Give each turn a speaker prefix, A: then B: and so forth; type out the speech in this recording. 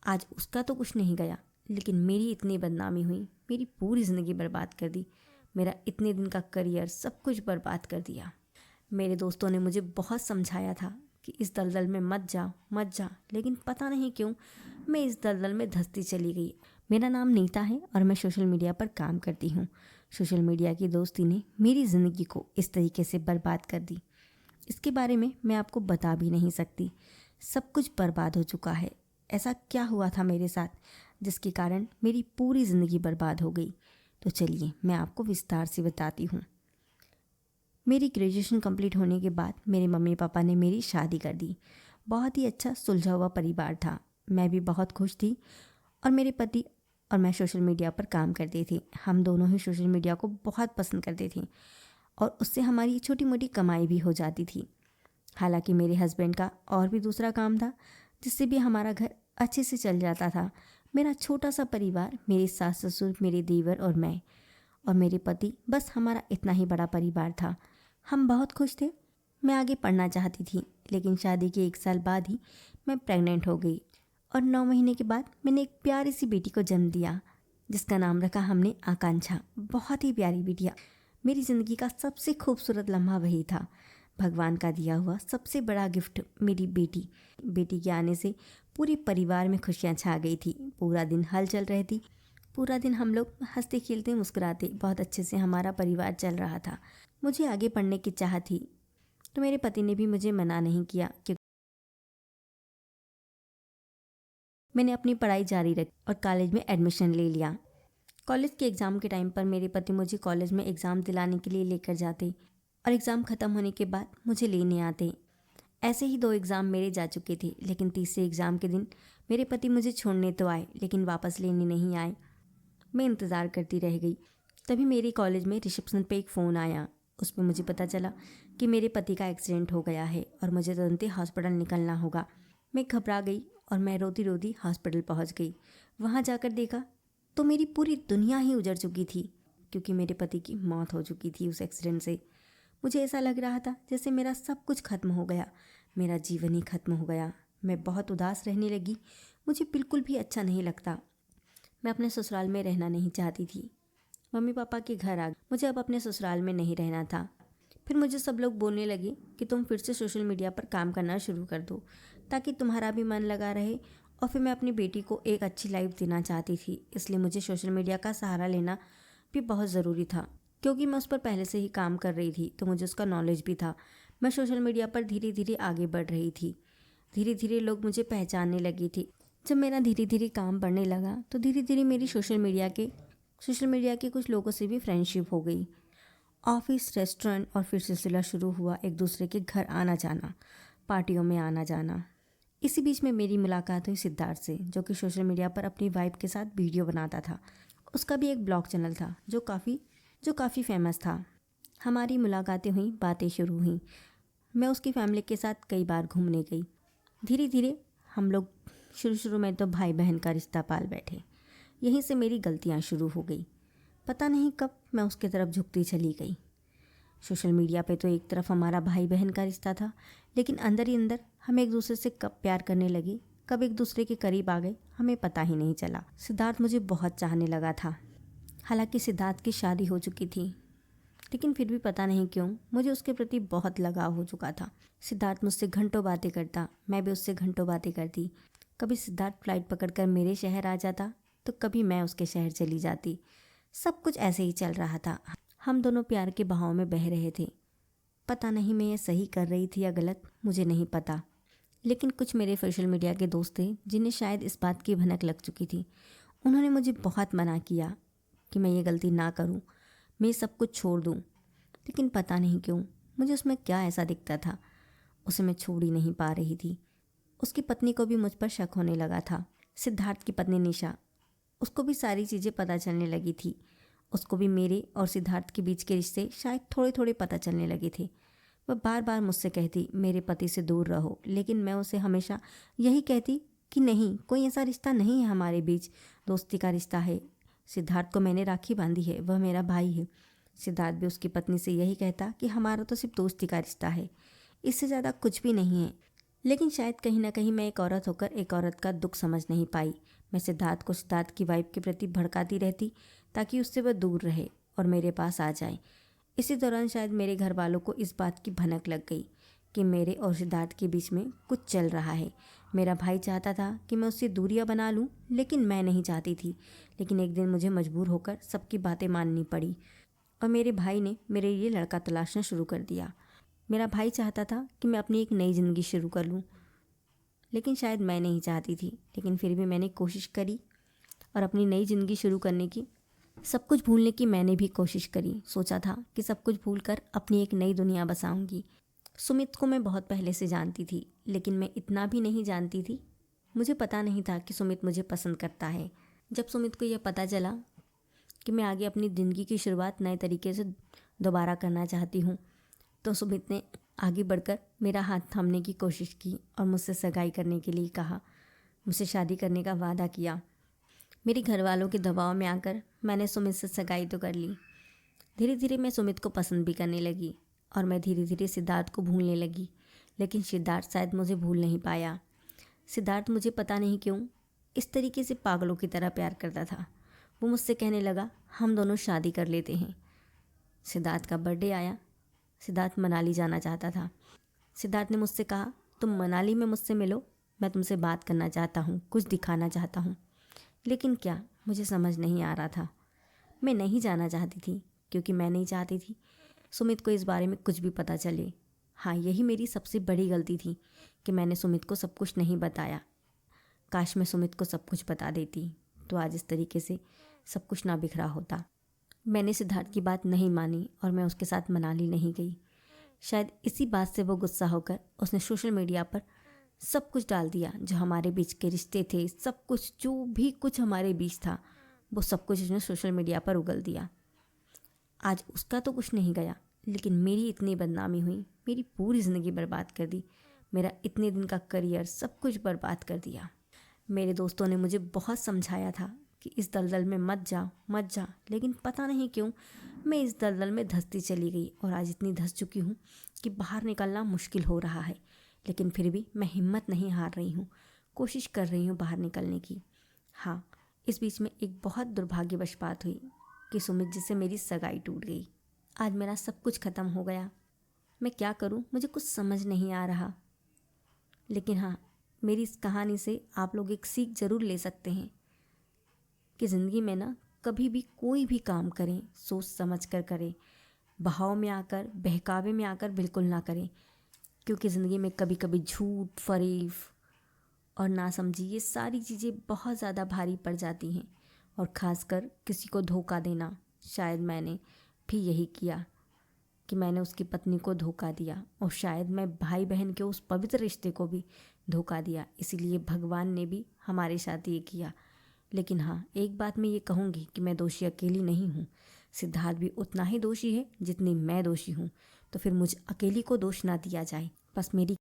A: आज उसका तो कुछ नहीं गया, लेकिन मेरी इतनी बदनामी हुई, मेरी पूरी ज़िंदगी बर्बाद कर दी। मेरा इतने दिन का करियर सब कुछ बर्बाद कर दिया। मेरे दोस्तों ने मुझे बहुत समझाया था कि इस दलदल में मत जा, लेकिन पता नहीं क्यों मैं इस दलदल में धंसती चली गई। मेरा नाम नीता है और मैं सोशल मीडिया पर काम करती हूँ। सोशल मीडिया की दोस्ती ने मेरी ज़िंदगी को इस तरीके से बर्बाद कर दी, इसके बारे में मैं आपको बता भी नहीं सकती। सब कुछ बर्बाद हो चुका है। ऐसा क्या हुआ था मेरे साथ जिसके कारण मेरी पूरी ज़िंदगी बर्बाद हो गई? तो चलिए मैं आपको विस्तार से बताती हूँ। मेरी ग्रेजुएशन कंप्लीट होने के बाद मेरे मम्मी पापा ने मेरी शादी कर दी। बहुत ही अच्छा सुलझा हुआ परिवार था। मैं भी बहुत खुश थी और मेरे पति और मैं सोशल मीडिया पर काम करते थे। हम दोनों ही सोशल मीडिया को बहुत पसंद करते थे और उससे हमारी छोटी मोटी कमाई भी हो जाती थी। हालांकि मेरे हस्बैंड का और भी दूसरा काम था जिससे भी हमारा घर अच्छे से चल जाता था। मेरा छोटा सा परिवार, मेरे सास ससुर, मेरे देवर और मैं और मेरे पति, बस हमारा इतना ही बड़ा परिवार था। हम बहुत खुश थे। मैं आगे पढ़ना चाहती थी, लेकिन शादी के 1 साल बाद ही मैं प्रेग्नेंट हो गई और 9 महीने के बाद मैंने एक प्यारी सी बेटी को जन्म दिया जिसका नाम रखा हमने आकांक्षा। बहुत ही प्यारी बिटिया। मेरी ज़िंदगी का सबसे खूबसूरत लम्हा वही था। भगवान का दिया हुआ सबसे बड़ा गिफ्ट मेरी बेटी के आने से पूरे परिवार में खुशियाँ छा गई थी। पूरा दिन हलचल रहती, पूरा दिन हम लोग हंसते खेलते मुस्कुराते, बहुत अच्छे से हमारा परिवार चल रहा था। मुझे आगे पढ़ने की चाह थी तो मेरे पति ने भी मुझे मना नहीं किया क्योंकि मैंने अपनी पढ़ाई जारी रखी और कॉलेज में एडमिशन ले लिया। कॉलेज के एग्ज़ाम के टाइम पर मेरे पति मुझे कॉलेज में एग्ज़ाम दिलाने के लिए लेकर जाते और एग्ज़ाम ख़त्म होने के बाद मुझे लेने आते। ऐसे ही 2 एग्ज़ाम मेरे जा चुके थे, लेकिन तीसरे एग्ज़ाम के दिन मेरे पति मुझे छोड़ने तो आए लेकिन वापस लेने नहीं आए। मैं इंतज़ार करती रह गई। तभी मेरे कॉलेज में रिसेप्शन पे एक फ़ोन आया। उस पर मुझे पता चला कि मेरे पति का एक्सीडेंट हो गया है और मुझे तुरंत ही हॉस्पिटल निकलना होगा। मैं घबरा गई और मैं रोती रोती हॉस्पिटल पहुंच गई। वहां जाकर देखा तो मेरी पूरी दुनिया ही उजड़ चुकी थी क्योंकि मेरे पति की मौत हो चुकी थी उस एक्सीडेंट से। मुझे ऐसा लग रहा था जैसे मेरा सब कुछ खत्म हो गया, मेरा जीवन ही खत्म हो गया। मैं बहुत उदास रहने लगी। मुझे बिल्कुल भी अच्छा नहीं लगता। मैं अपने ससुराल में रहना नहीं चाहती थी। मम्मी पापा के घर आ गई। मुझे अब अपने ससुराल में नहीं रहना था। फिर मुझे सब लोग बोलने लगे कि तुम फिर से सोशल मीडिया पर काम करना शुरू कर दो ताकि तुम्हारा भी मन लगा रहे। और फिर मैं अपनी बेटी को एक अच्छी लाइफ देना चाहती थी, इसलिए मुझे सोशल मीडिया का सहारा लेना भी बहुत ज़रूरी था क्योंकि मैं उस पर पहले से ही काम कर रही थी तो मुझे उसका नॉलेज भी था। मैं सोशल मीडिया पर धीरे धीरे आगे बढ़ रही थी। धीरे धीरे लोग मुझे पहचानने लगी थी। जब मेरा धीरे धीरे काम बढ़ने लगा तो धीरे धीरे मेरी सोशल मीडिया के कुछ लोगों से भी फ्रेंडशिप हो गई। ऑफिस, रेस्टोरेंट और फिर सिलसिला शुरू हुआ एक दूसरे के घर आना जाना, पार्टियों में आना जाना। इसी बीच में मेरी मुलाकात हुई सिद्धार्थ से, जो कि सोशल मीडिया पर अपनी वाइफ के साथ वीडियो बनाता था। उसका भी एक ब्लॉग चैनल था जो काफ़ी फेमस था। हमारी मुलाकातें हुई, बातें शुरू हुई। मैं उसकी फैमिली के साथ कई बार घूमने गई। धीरे धीरे हम लोग शुरू में तो भाई बहन का रिश्ता पाल बैठे। यहीं से मेरी गलतियाँ शुरू हो गई। पता नहीं कब मैं उसकी तरफ झुकती चली गई। सोशल मीडिया पे तो एक तरफ हमारा भाई बहन का रिश्ता था, लेकिन अंदर ही अंदर हम एक दूसरे से कब प्यार करने लगे, कब एक दूसरे के करीब आ गए, हमें पता ही नहीं चला। सिद्धार्थ मुझे बहुत चाहने लगा था। हालांकि सिद्धार्थ की शादी हो चुकी थी, लेकिन फिर भी पता नहीं क्यों मुझे उसके प्रति बहुत लगाव हो चुका था। सिद्धार्थ मुझसे घंटों बातें करता, मैं भी उससे घंटों बातें करती। कभी सिद्धार्थ फ्लाइट पकड़कर मेरे शहर आ जाता तो कभी मैं उसके शहर चली जाती। सब कुछ ऐसे ही चल रहा था। हम दोनों प्यार के बहाव में बह रहे थे। पता नहीं मैं ये सही कर रही थी या गलत, मुझे नहीं पता। लेकिन कुछ मेरे सोशल मीडिया के दोस्त थे जिन्हें शायद इस बात की भनक लग चुकी थी। उन्होंने मुझे बहुत मना किया कि मैं ये गलती ना करूं, मैं ये सब कुछ छोड़ दूं। लेकिन पता नहीं क्यों मुझे उसमें क्या ऐसा दिखता था, उसे मैं छोड़ ही नहीं पा रही थी। उसकी पत्नी को भी मुझ पर शक होने लगा था। सिद्धार्थ की पत्नी निशा, उसको भी सारी चीज़ें पता चलने लगी थी। उसको भी मेरे और सिद्धार्थ के बीच के रिश्ते शायद थोड़े थोड़े पता चलने लगे थे। वह बार बार मुझसे कहती मेरे पति से दूर रहो, लेकिन मैं उसे हमेशा यही कहती कि नहीं, कोई ऐसा रिश्ता नहीं है हमारे बीच, दोस्ती का रिश्ता है। सिद्धार्थ को मैंने राखी बांधी है, वह मेरा भाई है। सिद्धार्थ भी उसकी पत्नी से यही कहता कि हमारा तो सिर्फ दोस्ती का रिश्ता है, इससे ज़्यादा कुछ भी नहीं है। लेकिन शायद कहीं ना कहीं मैं एक औरत होकर एक औरत का दुख समझ नहीं पाई। मैं सिद्धार्थ को सिद्धार्थ की वाइफ के प्रति भड़काती रहती ताकि उससे वह दूर रहे और मेरे पास आ जाए। इसी दौरान शायद मेरे घर वालों को इस बात की भनक लग गई कि मेरे और सिद्धार्थ के बीच में कुछ चल रहा है। मेरा भाई चाहता था कि मैं उससे दूरियां बना लूं, लेकिन मैं नहीं चाहती थी। लेकिन एक दिन मुझे मजबूर होकर सबकी बातें माननी पड़ी और मेरे भाई ने मेरे लिए लड़का तलाशना शुरू कर दिया। मेरा भाई चाहता था कि मैं अपनी एक नई ज़िंदगी शुरू कर लूं, लेकिन शायद मैं नहीं चाहती थी। लेकिन फिर भी मैंने कोशिश करी और अपनी नई ज़िंदगी शुरू करने की, सब कुछ भूलने की मैंने भी कोशिश करी। सोचा था कि सब कुछ भूलकर अपनी एक नई दुनिया बसाऊंगी। सुमित को मैं बहुत पहले से जानती थी, लेकिन मैं इतना भी नहीं जानती थी। मुझे पता नहीं था कि सुमित मुझे पसंद करता है। जब सुमित को यह पता चला कि मैं आगे अपनी ज़िंदगी की शुरुआत नए तरीके से दोबारा करना चाहती हूँ, तो सुमित ने आगे बढ़कर मेरा हाथ थामने की कोशिश की और मुझसे सगाई करने के लिए कहा। मुझसे शादी करने का वादा किया। मेरे घर वालों के दबाव में आकर मैंने सुमित से सगाई तो कर ली। धीरे धीरे मैं सुमित को पसंद भी करने लगी और मैं धीरे धीरे सिद्धार्थ को भूलने लगी। लेकिन सिद्धार्थ शायद मुझे भूल नहीं पाया। सिद्धार्थ मुझे पता नहीं क्यों इस तरीके से पागलों की तरह प्यार करता था। वो मुझसे कहने लगा, हम दोनों शादी कर लेते हैं। सिद्धार्थ का बर्थडे आया। सिद्धार्थ मनाली जाना चाहता था। सिद्धार्थ ने मुझसे कहा, तुम मनाली में मुझसे मिलो, मैं तुमसे बात करना चाहता हूँ, कुछ दिखाना चाहता हूँ। लेकिन क्या, मुझे समझ नहीं आ रहा था। मैं नहीं जाना चाहती थी क्योंकि मैं नहीं चाहती थी सुमित को इस बारे में कुछ भी पता चले। हाँ, यही मेरी सबसे बड़ी गलती थी कि मैंने सुमित को सब कुछ नहीं बताया। काश मैं सुमित को सब कुछ बता देती तो आज इस तरीके से सब कुछ ना बिखरा होता। मैंने सिद्धार्थ की बात नहीं मानी और मैं उसके साथ मनाली नहीं गई। शायद इसी बात से वो गुस्सा होकर उसने सोशल मीडिया पर सब कुछ डाल दिया, जो हमारे बीच के रिश्ते थे, सब कुछ, जो भी कुछ हमारे बीच था, वो सब कुछ उसने सोशल मीडिया पर उगल दिया। आज उसका तो कुछ नहीं गया, लेकिन मेरी इतनी बदनामी हुई, मेरी पूरी ज़िंदगी बर्बाद कर दी। मेरा इतने दिन का करियर सब कुछ बर्बाद कर दिया। मेरे दोस्तों ने मुझे बहुत समझाया था कि इस दलदल में मत जा मत जा, लेकिन पता नहीं क्यों मैं इस दलदल में धंसती चली गई और आज इतनी धंस चुकी हूँ कि बाहर निकलना मुश्किल हो रहा है। लेकिन फिर भी मैं हिम्मत नहीं हार रही हूँ, कोशिश कर रही हूँ बाहर निकलने की। हाँ, इस बीच में एक बहुत दुर्भाग्यवश बात हुई कि सुमित जी से मेरी सगाई टूट गई। आज मेरा सब कुछ ख़त्म हो गया। मैं क्या करूँ, मुझे कुछ समझ नहीं आ रहा। लेकिन हाँ, मेरी इस कहानी से आप लोग एक सीख ज़रूर ले सकते हैं कि ज़िंदगी में ना कभी भी कोई भी काम करें सोच समझ कर करें। बहाव में आकर, बहकावे में आकर बिल्कुल ना करें, क्योंकि ज़िंदगी में कभी कभी झूठ, फरेब और नासमझी, ये सारी चीज़ें बहुत ज़्यादा भारी पड़ जाती हैं। और ख़ासकर किसी को धोखा देना। शायद मैंने भी यही किया कि मैंने उसकी पत्नी को धोखा दिया और शायद मैं भाई बहन के उस पवित्र रिश्ते को भी धोखा दिया। इसीलिए भगवान ने भी हमारे साथ ये किया। लेकिन हाँ, एक बात मैं ये कहूँगी कि मैं दोषी अकेली नहीं हूँ। सिद्धार्थ भी उतना ही दोषी है जितनी मैं दोषी हूँ। तो फिर मुझ अकेली को दोष ना दिया जाए। बस मेरी